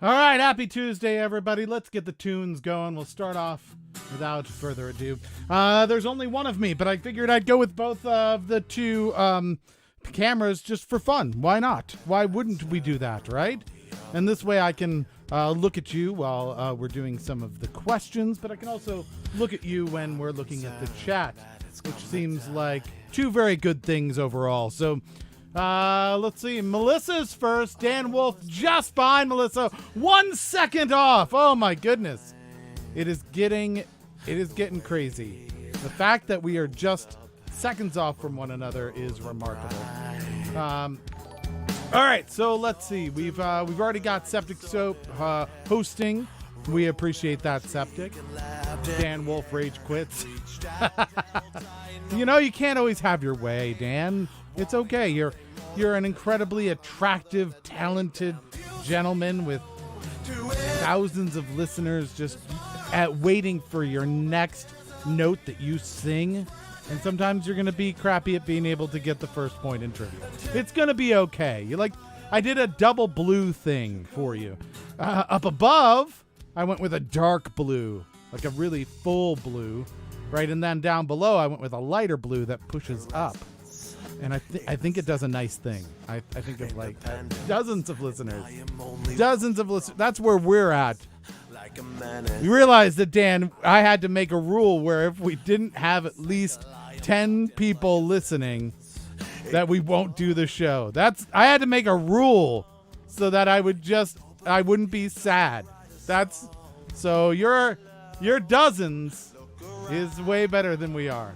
All right, happy Tuesday, everybody. Let's get the tunes going. We'll start off without further ado. There's only one of me, but I figured I'd go with both of the two cameras just for fun. Why not? Why wouldn't we do that, right? And this way I can look at you while we're doing some of the questions, but I can also look at you when we're looking at the chat, which seems like two very good things overall. So let's see. Melissa's first. Dan Wolf just behind Melissa. 1 second off. Oh my goodness. It is getting crazy. The fact that we are just seconds off from one another is remarkable. All right, so let's see. We've already got Septic Soap hosting. We appreciate that, Septic. Dan Wolf rage quits. You know, you can't always have your way, Dan. It's okay. You're an incredibly attractive, talented gentleman with thousands of listeners just waiting for your next note that you sing. And sometimes you're going to be crappy at being able to get the first point in trivia. It's going to be okay. I did a double blue thing for you. Up above, I went with a dark blue, like a really full blue, right? And then down below, I went with a lighter blue that pushes up. And I think it does a nice thing. I think of like dozens of listeners. That's where we're at. You realize that, Dan, I had to make a rule where if we didn't have at least 10 people listening, that we won't do the show. I had to make a rule so that I wouldn't be sad. So your dozens is way better than we are.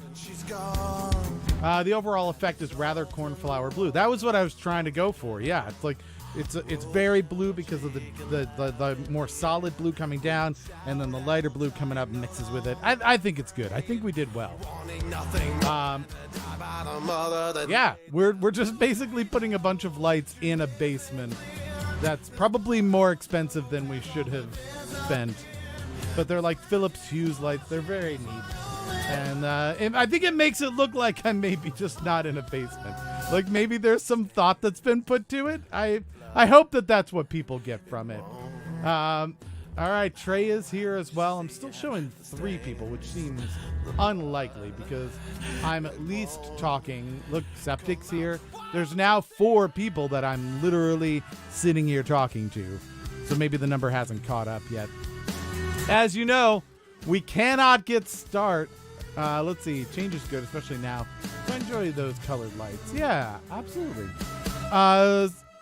The overall effect is rather cornflower blue. That was what I was trying to go for. Yeah, it's like it's very blue because of the more solid blue coming down, and then the lighter blue coming up mixes with it. I think it's good. I think we did well. Yeah, we're just basically putting a bunch of lights in a basement. That's probably more expensive than we should have spent, but they're like Philips Hue lights. They're very neat. And I think it makes it look like I'm maybe just not in a basement. Like maybe there's some thought that's been put to it. I hope that that's what people get from it. All right, Trey is here as well. I'm still showing 3 people, which seems unlikely because I'm at least talking. Look, Septic's here. There's now 4 people that I'm literally sitting here talking to. So maybe the number hasn't caught up yet. As you know, we cannot get start. Let's see. Change is good, especially now. I enjoy those colored lights. Yeah, absolutely.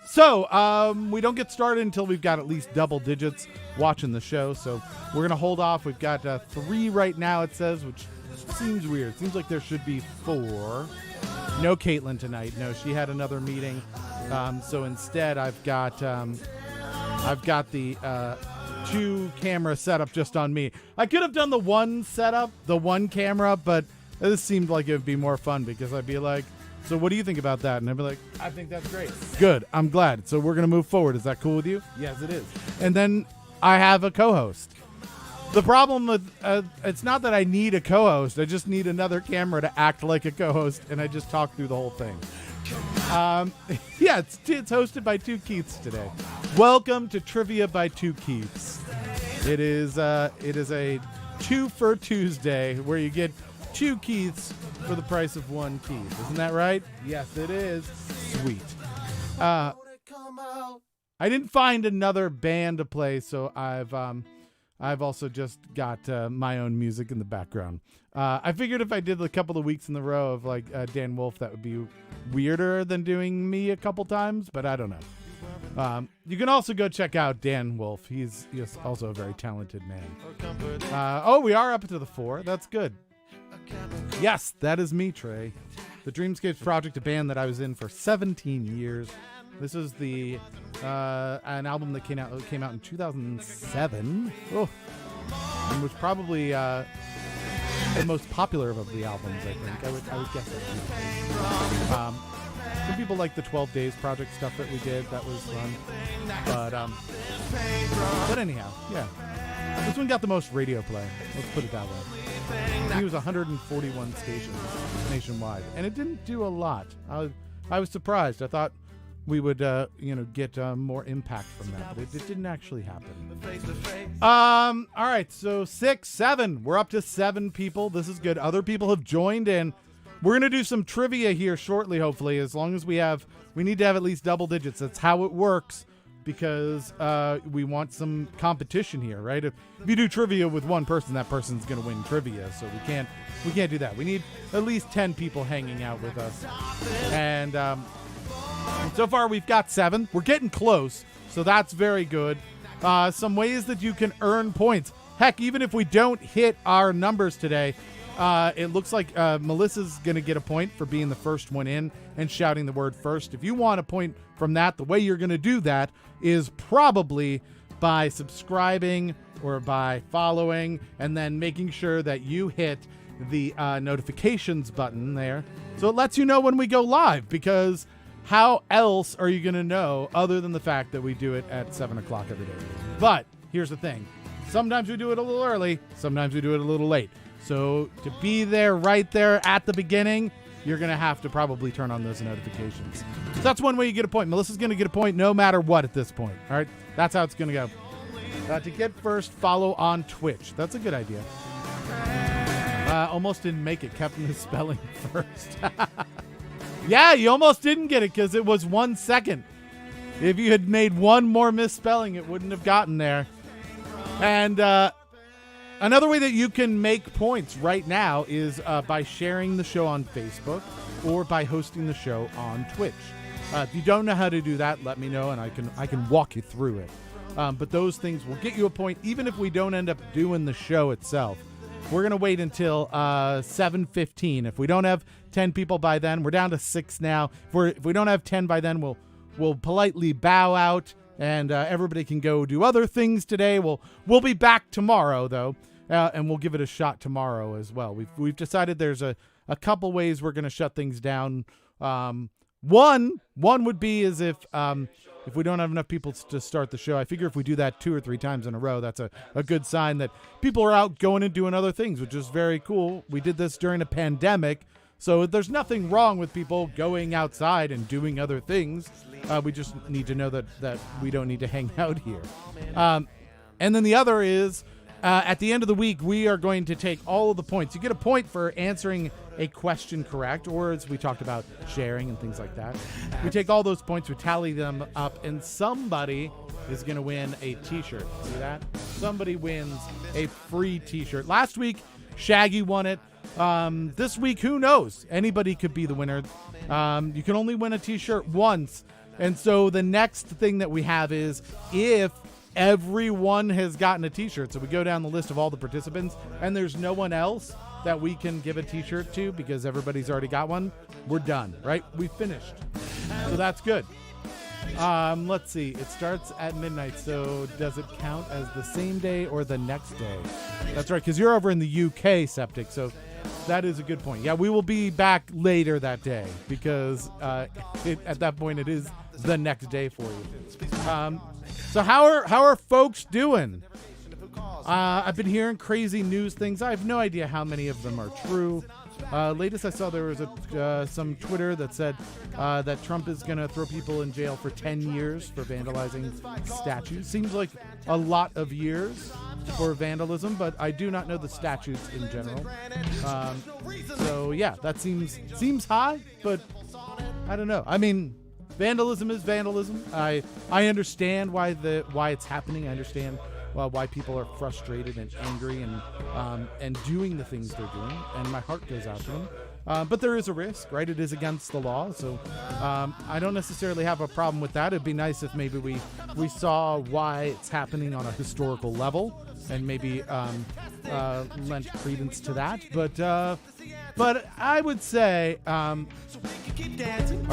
So we don't get started until we've got at least double digits watching the show. So we're going to hold off. We've got 3 right now, it says, which seems weird. Seems like there should be 4. No Caitlin tonight. No, she had another meeting. So instead, I've got the 2 camera setup just on me. I could have done the 1 setup, the 1 camera, but this seemed like it would be more fun because I'd be like, so what do you think about that? And I'd be like, I think that's great. Good. I'm glad. So we're going to move forward. Is that cool with you? Yes, it is. And then I have a co-host. The problem with it's not that I need a co-host. I just need another camera to act like a co-host, and I just talk through the whole thing. Yeah, it's hosted by 2 Keiths today. Welcome to Trivia by 2 Keiths. It is a 2 for Tuesday where you get 2 Keiths for the price of 1 Keith. Isn't that right? Yes, it is. Sweet. I didn't find another band to play, so I've also just got my own music in the background. I figured if I did a couple of weeks in the row of like Dan Wolf, that would be weirder than doing me a couple times, but I don't know. You can also go check out Dan Wolf. He's also a very talented man. We are up to the 4. That's good. Yes, that is me, Trey. The Dreamscapes Project, a band that I was in for 17 years. This is an album that came out in 2007. Oh, and was probably the most popular of the albums, I think. I would guess that. Some people like the 12 Days Project stuff that we did. That was fun. But anyhow, yeah. This one got the most radio play. Let's put it that way. He was 141 stations nationwide, and it didn't do a lot. I was surprised. I thought we would get more impact from that. But it didn't actually happen. All right, so 6, 7. We're up to 7 people. This is good. Other people have joined in. We're going to do some trivia here shortly, hopefully, as long as we need to have at least double digits. That's how it works, because we want some competition here, right? If you do trivia with one person, that person's going to win trivia, so we can't do that. We need at least 10 people hanging out with us. And so far we've got 7. We're getting close, so that's very good. Some ways that you can earn points. Heck, even if we don't hit our numbers today, it looks like Melissa's going to get a point for being the first one in and shouting the word first. If you want a point from that, the way you're going to do that is probably by subscribing or by following, and then making sure that you hit the notifications button there, so it lets you know when we go live, because how else are you going to know other than the fact that we do it at 7 o'clock every day? But here's the thing. Sometimes we do it a little early. Sometimes we do it a little late. So to be there right there at the beginning, you're going to have to probably turn on those notifications. So that's one way you get a point. Melissa's going to get a point no matter what at this point. All right? That's how it's going to go. To get first, follow on Twitch. That's a good idea. Almost didn't make it. Kept misspelling first. Yeah, you almost didn't get it because it was 1 second. If you had made one more misspelling, it wouldn't have gotten there. And another way that you can make points right now is by sharing the show on Facebook or by hosting the show on Twitch. If you don't know how to do that, let me know and I can walk you through it. But those things will get you a point even if we don't end up doing the show itself. We're going to wait until 7:15. If we don't have 10 people by then, we're down to 6 now. If we don't have 10 by then, we'll politely bow out and everybody can go do other things today. We'll be back tomorrow though, and we'll give it a shot tomorrow as well. We've decided there's a couple ways we're going to shut things down. One would be as if we don't have enough people to start the show. I figure if we do that 2 or 3 times in a row, that's a good sign that people are out going and doing other things, which is very cool. We did this during a pandemic, so there's nothing wrong with people going outside and doing other things. We just need to know that we don't need to hang out here. And then the other is, at the end of the week, we are going to take all of the points. You get a point for answering a question correct, or as we talked about, sharing and things like that. We take all those points, we tally them up, and somebody is going to win a t-shirt. See that? Somebody wins a free t-shirt. Last week, Shaggy won it. This week, who knows? Anybody could be the winner. You can only win a t-shirt once. And so the next thing that we have is if everyone has gotten a t-shirt. So we go down the list of all the participants and there's no one else that we can give a t-shirt to because everybody's already got one. We're done, right? We finished. So that's good. Let's see. It starts at midnight. So does it count as the same day or the next day? That's right. Because you're over in the UK, Septic. So that is a good point. Yeah, we will be back later that day because at that point it is the next day for you. So how are folks doing? I've been hearing crazy news things. I have no idea how many of them are true. Latest I saw there was some Twitter that said that Trump is going to throw people in jail for 10 years for vandalizing statues. Seems like a lot of years for vandalism, but I do not know the statutes in general. So yeah, that seems high, but I don't know. I mean, vandalism is vandalism. I understand why it's happening. I understand why people are frustrated and angry and doing the things they're doing, and my heart goes out to them. But there is a risk, right? It is against the law, so I don't necessarily have a problem with that. It'd be nice if maybe we saw why it's happening on a historical level and maybe lent credence to that. But I would say, are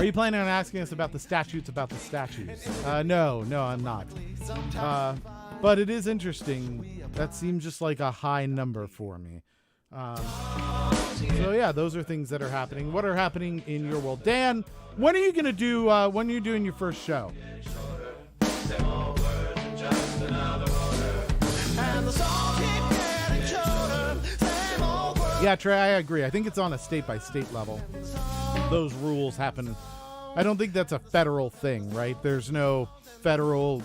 you planning on asking us about the statutes about the statues? No, I'm not. But it is interesting. That seems just like a high number for me. So yeah, those are things that are happening. What are happening in your world? Dan, when are you going to do, when are you doing your first show? Yeah, Trey, I agree. I think it's on a state-by-state level. Those rules happen I don't think that's a federal thing, right? There's no federal,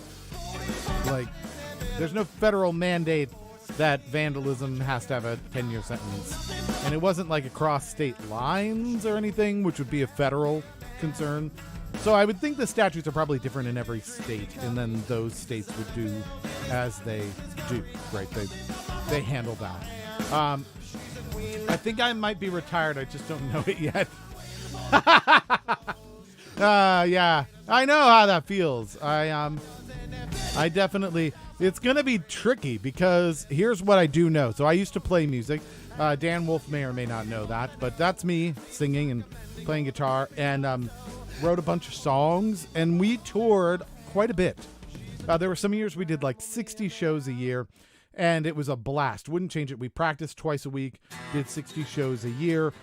there's no federal mandate that vandalism has to have a 10-year sentence. And it wasn't like across state lines or anything, which would be a federal concern. So I would think the statutes are probably different in every state, and then those states would do as they do, right? They handle that. I think I might be retired. I just don't know it yet. Yeah, I know how that feels. I definitely, it's going to be tricky because here's what I do know. So I used to play music. Dan Wolf may or may not know that, but that's me singing and playing guitar, and wrote a bunch of songs, and we toured quite a bit. There were some years we did like 60 shows a year, and it was a blast. Wouldn't change it. We practiced twice a week, did 60 shows a year.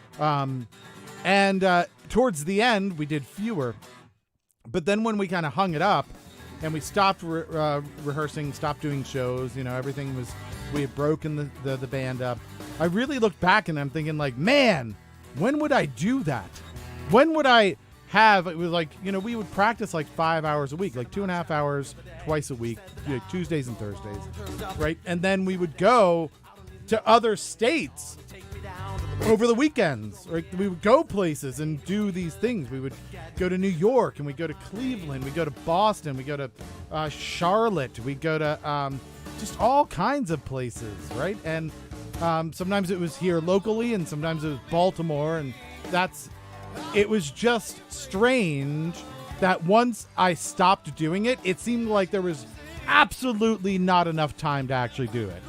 And towards the end, we did fewer. But then when we kind of hung it up and we stopped rehearsing, stopped doing shows, everything was, we had broken the band up. I really looked back and I'm thinking like, man, when would I do that? When would I have, it was like, we would practice like 5 hours a week, like 2.5 hours twice a week, Tuesdays and Thursdays, right? And then we would go to other states over the weekends, right? We would go places and do these things. We would go to New York, and we go to Cleveland, we go to Boston, we go to Charlotte, we go to just all kinds of places, right? And sometimes it was here locally, and sometimes it was Baltimore, and it was just strange that once I stopped doing it, it seemed like there was absolutely not enough time to actually do it.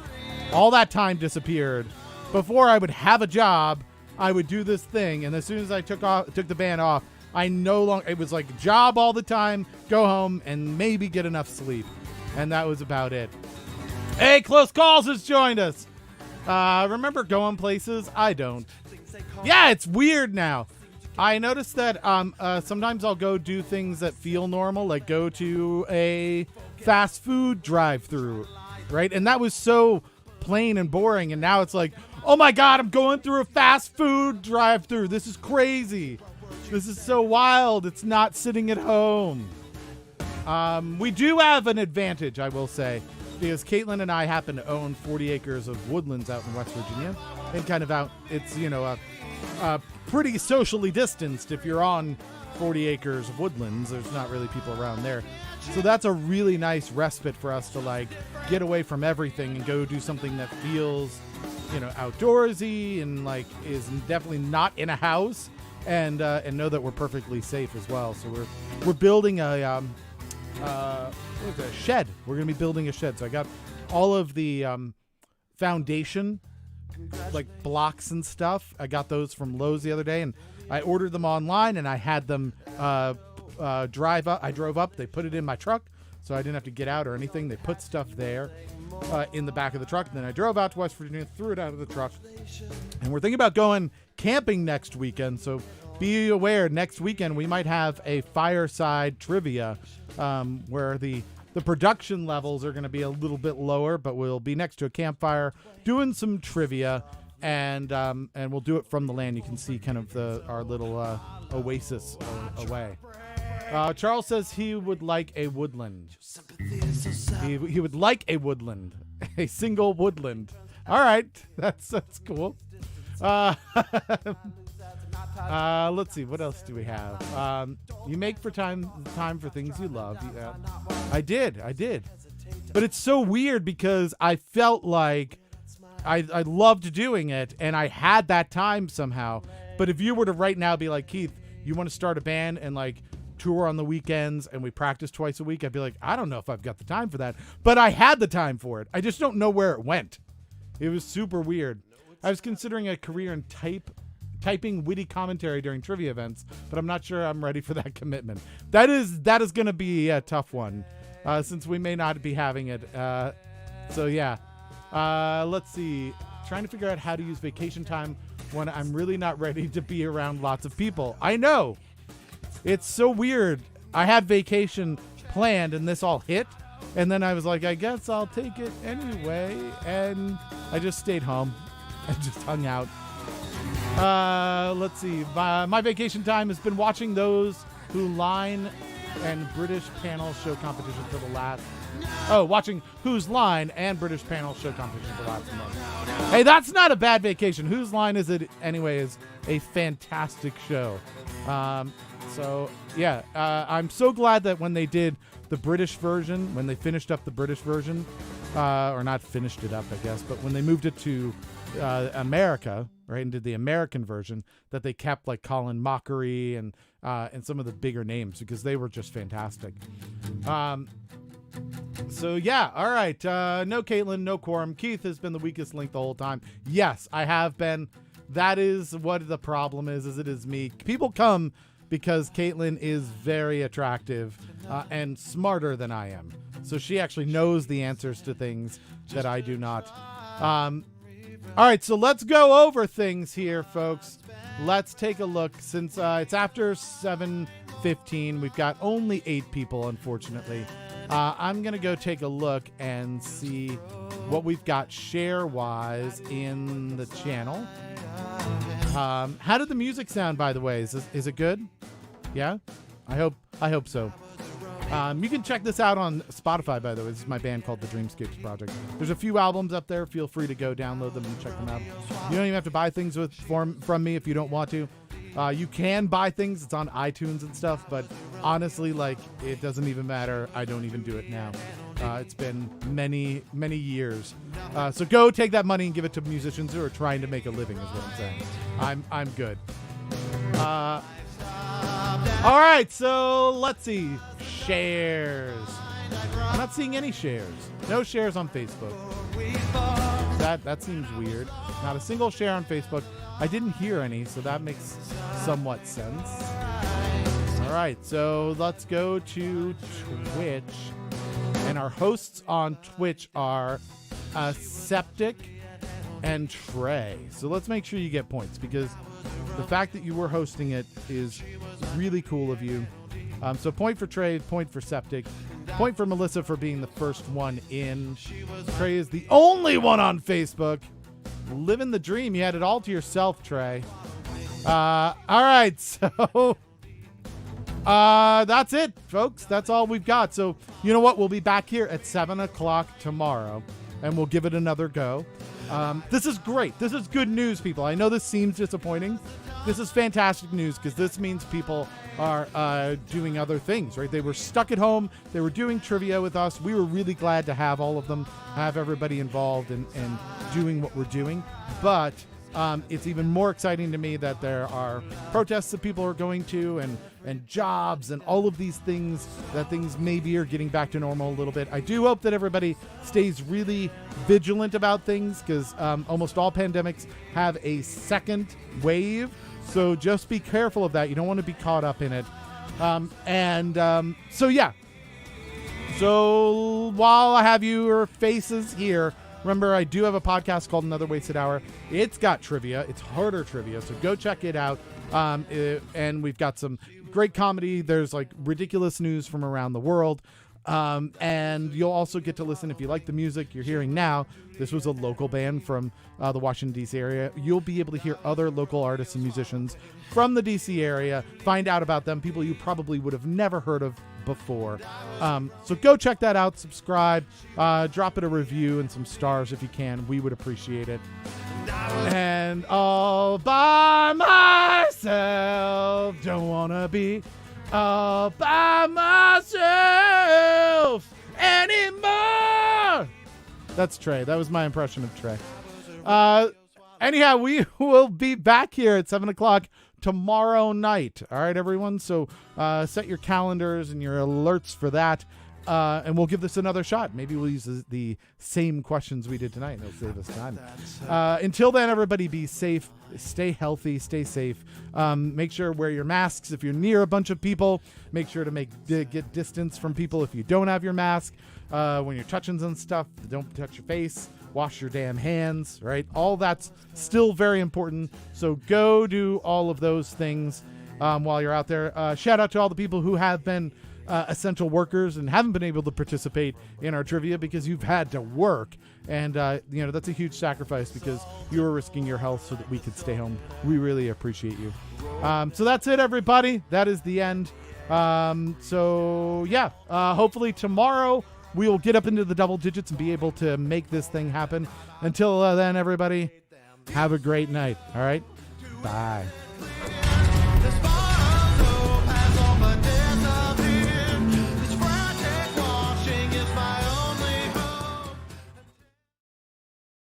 All that time disappeared. Before I would have a job, I would do this thing, and as soon as I took the band off, it was like job all the time, go home, and maybe get enough sleep. And that was about it. Hey, Close Calls has joined us. Remember going places? I don't. Yeah, it's weird now. I noticed that sometimes I'll go do things that feel normal, like go to a fast food drive-through, right? And that was so plain and boring, and now it's like, oh my God, I'm going through a fast food drive-through. This is crazy. This is so wild. It's not sitting at home. We do have an advantage, I will say, because Caitlin and I happen to own 40 acres of woodlands out in West Virginia, and kind of out, it's, pretty socially distanced. If you're on 40 acres of woodlands, there's not really people around there. So that's a really nice respite for us to like get away from everything and go do something that feels, outdoorsy and like is definitely not in a house, and know that we're perfectly safe as well. So we're building a shed. We're gonna be building a shed. So I got all of the foundation, like blocks and stuff. I got those from Lowe's the other day, and I ordered them online, and I had them drive up. I drove up. They put it in my truck, so I didn't have to get out or anything. They put stuff there in the back of the truck. And then I drove out to West Virginia, threw it out of the truck, and we're thinking about going camping next weekend. So be aware, next weekend we might have a fireside trivia where the production levels are going to be a little bit lower, but we'll be next to a campfire doing some trivia, and we'll do it from the land. You can see kind of our little oasis away. Charles says he would like a woodland. He would like a woodland, a single woodland. All right, that's cool. Let's see, what else do we have? You make for time for things you love. Yeah. I did. But it's so weird because I felt like I loved doing it, and I had that time somehow. But if you were to right now be like, Keith, you want to start a band and like tour on the weekends and we practice twice a week, I'd be like, I don't know if I've got the time for that. But I had the time for it. I just don't know where it went. It was super weird. I was considering a career in typing witty commentary during trivia events, but I'm not sure I'm ready for that commitment. That is going to be a tough one, since we may not be having it. So yeah, let's see. Trying to figure out how to use vacation time when I'm really not ready to be around lots of people. I know. It's so weird. I had vacation planned and this all hit, and then I was like, I guess I'll take it anyway, and I just stayed home and just hung out. Let's see. My vacation time has been watching those who line and British panel show competition for the last. Oh, watching Whose Line and British panel show competition for the last month. Hey, that's not a bad vacation. Whose Line is it anyway? Is a fantastic show. So yeah, I'm so glad that when they did the British version, when they finished up the British version, or not finished it up, I guess, but when they moved it to America, right, and did the American version, that they kept like Colin Mockery and some of the bigger names because they were just fantastic. So yeah, all right. No Caitlin, no quorum. Keith has been the weakest link the whole time. Yes, I have been. That is what the problem is it is me. People come because Caitlin is very attractive and smarter than I am. So she actually knows the answers to things that I do not. All right, so let's go over things here, folks. Let's take a look. Since it's after 7:15, we've got only 8 people, unfortunately. I'm going to go take a look and see what we've got share-wise in the channel. How did the music sound, by the way? Is it good? Yeah? I hope so. You can check this out on Spotify, by the way. This is my band called The Dreamscapes Project. There's a few albums up there. Feel free to go download them and check them out. You don't even have to buy things from me if you don't want to. You can buy things. It's on iTunes and stuff, but honestly, like, it doesn't even matter. I don't even do it now. It's been many, many years. So go take that money and give it to musicians who are trying to make a living, is what I'm saying. I'm good. All right, so let's see. Shares. I'm not seeing any shares. No shares on Facebook. That seems weird. Not a single share on Facebook. I didn't hear any, so that makes somewhat sense. All right, so let's go to Twitch. And our hosts on Twitch are Septic and Trey. So let's make sure you get points, because the fact that you were hosting it is really cool of you. So point for Trey, point for Septic, point for Melissa for being the first one in. Trey is the only one on Facebook. Living the dream. You had it all to yourself, Trey. All right, so that's it, folks. That's all we've got. So you know what? We'll be back here at 7 o'clock tomorrow, and we'll give it another go. This is great. This is good news, people. I know this seems disappointing. This is fantastic news, because this means people are doing other things, right? They were stuck at home. They were doing trivia with us. We were really glad to have all of them, have everybody involved and doing what we're doing. But it's even more exciting to me that there are protests that people are going to and jobs and all of these things, that things maybe are getting back to normal a little bit. I do hope that everybody stays really vigilant about things, because almost all pandemics have a second wave. So just be careful of that. You don't want to be caught up in it. So yeah. So while I have your faces here, remember, I do have a podcast called Another Wasted Hour. It's got trivia. It's harder trivia. So go check it out. And we've got some great comedy. There's like ridiculous news from around the world. And you'll also get to listen, if you like the music you're hearing now. This was a local band from the Washington, D.C. area. You'll be able to hear other local artists and musicians from the D.C. area, find out about them, people you probably would have never heard of before. So go check that out, subscribe, drop it a review and some stars if you can. We would appreciate it. And all by myself, don't wanna be all by myself anymore. That's Trey. That was my impression of Trey. Anyhow, we will be back here at 7 o'clock tomorrow night. All right, everyone. So set your calendars and your alerts for that. And we'll give this another shot. Maybe we'll use the same questions we did tonight. It'll save us time. Until then, everybody be safe. Stay healthy. Stay safe. Make sure to wear your masks if you're near a bunch of people. Make sure to get distance from people if you don't have your mask. When you're touching and stuff, don't touch your face. Wash your damn hands, right? All that's still very important. So go do all of those things while you're out there. Shout out to all the people who have been essential workers and haven't been able to participate in our trivia because you've had to work. And, that's a huge sacrifice because you were risking your health so that we could stay home. We really appreciate you. So that's it, everybody. That is the end. Hopefully tomorrow we will get up into the double digits and be able to make this thing happen. Until then, everybody, have a great night. All right? Bye.